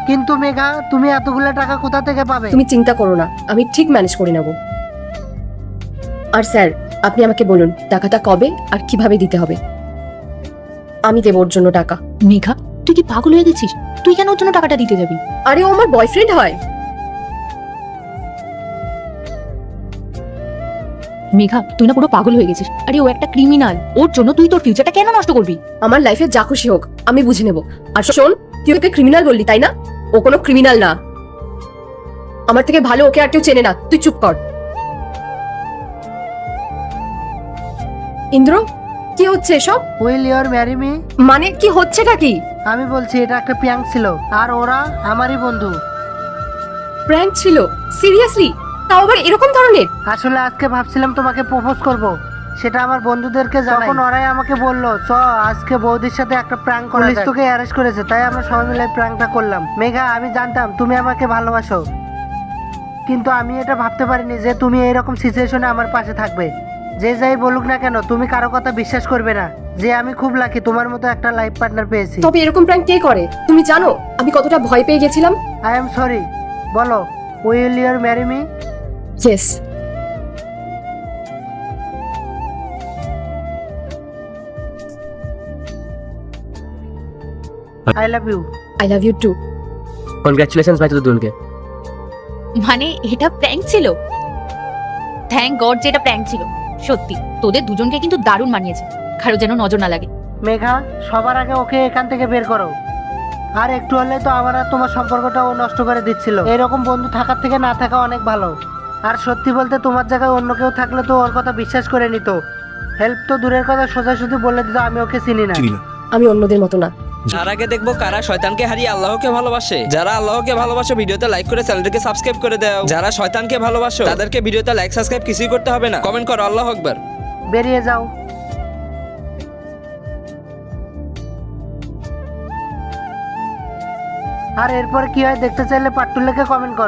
কিন্তু মেঘা, তুমি এতগুলো টাকা কোথা থেকে পাবে? তুমি চিন্তা করো না, আমি ঠিক ম্যানেজ করে নেব। আর স্যার, আপনি আমাকে বলুন টাকাটা কবে আর কিভাবে দিতে হবে। আমি দেব ওর জন্য টাকা। মেঘা, তুই কি পাগল হয়ে গেছিস? তুই কেন ওর জন্য টাকাটা দিতে যাবি? আরে ও আমার বয়ফ্রেন্ড হয়। মেঘা, তুই না পুরো পাগল হয়ে গেছিস। আরে ও একটা ক্রিমিনাল, ওর জন্য তুই তোর ফিউচারটা কেন নষ্ট করবি? আমার লাইফে যা খুশি হোক আমি বুঝে নেব। আর শোন, তুই ওকে ক্রিমিনাল বললি তাই না? ও কোনো ক্রিমিনাল না। আমার থেকে ভালো ওকে আর কেউ চেনে না। তুই চুপ কর। ইন্দ্র, কি হচ্ছে এসব? Will your marry me? মানে কি হচ্ছেটা কি? আমি বলছি এটা একটা প্র্যাঙ্ক ছিল, আর ওরা আমারই বন্ধু। প্র্যাঙ্ক ছিল? সিরিয়াসলি? তাও আবার এরকম ধরনের? আসলে আজকে ভাবছিলাম তোমাকে প্রপোজ করব, সেটা আমার বন্ধুদেরকে জানাই। তখন ওরাই আমাকে বললো চ আজকে বৌদির সাথে একটা প্র্যাঙ্ক করা যায়। পুলিশ তোকে অ্যারেস্ট করেছে, তাই আমরা সবাই মিলে প্র্যাঙ্কটা করলাম। মেঘা, আমি জানতাম তুমি আমাকে ভালোবাসো, কিন্তু আমি এটা ভাবতে পারিনি যে তুমি এইরকম সিচুয়েশনে আমার পাশে থাকবে। যে যাই বলুক না কেন, তুমি কারো কথা বিশ্বাস করবে না যে আমি খুব লাকি তোমার মতো একটা লাইফ পার্টনার পেয়েছি। তবে এরকম প্র্যাঙ্ক কে করে? তুমি জানো আমি কতটা ভয় পেয়ে গেছিলাম। I am sorry. বলো, will your marry me? Yes. I love you. I love you too. Congratulations ভাই তোদের দুজনকে। মানে এটা প্র্যাঙ্ক ছিল? থ্যাংক গড যে এটা প্র্যাঙ্ক ছিল। সত্যি তোদের দুজনকে কিন্তু দারুণ মানিয়েছে, কারো যেন নজর না লাগে। মেঘা, সবার আগে ওকে এখান থেকে বের করো। আর একটু হলে তো আমার আর তোমার সম্পর্কটাও নষ্ট করে দিচ্ছিল। এরকম বন্ধু থাকার থেকে না থাকা অনেক ভালো। আর সত্যি বলতে তোমার জায়গায় অন্য কেউ থাকলে তো ওর কথা বিশ্বাস করে নিত। হেল্প তো দূরের কথা, সোজাসুজি বলে দিত আমি ওকে চিনি না। আমি অন্যদের মতো না। তার আগে দেখবো কারা শয়তানকে হারিয়ে আল্লাহকে ভালোবাসে। যারা আল্লাহকে ভালোবাসে ভিডিওতে লাইক করে চ্যানেলটাকে সাবস্ক্রাইব করে দাও। যারা শয়তানকে ভালোবাসো তাদেরকে ভিডিওতে লাইক সাবস্ক্রাইব কিছুই করতে হবে না, কমেন্ট করো আল্লাহু আকবার। বেরিয়ে যাও। আর এরপর কি হয় দেখতে চাইলে পাট্টু লেখে কমেন্ট করো।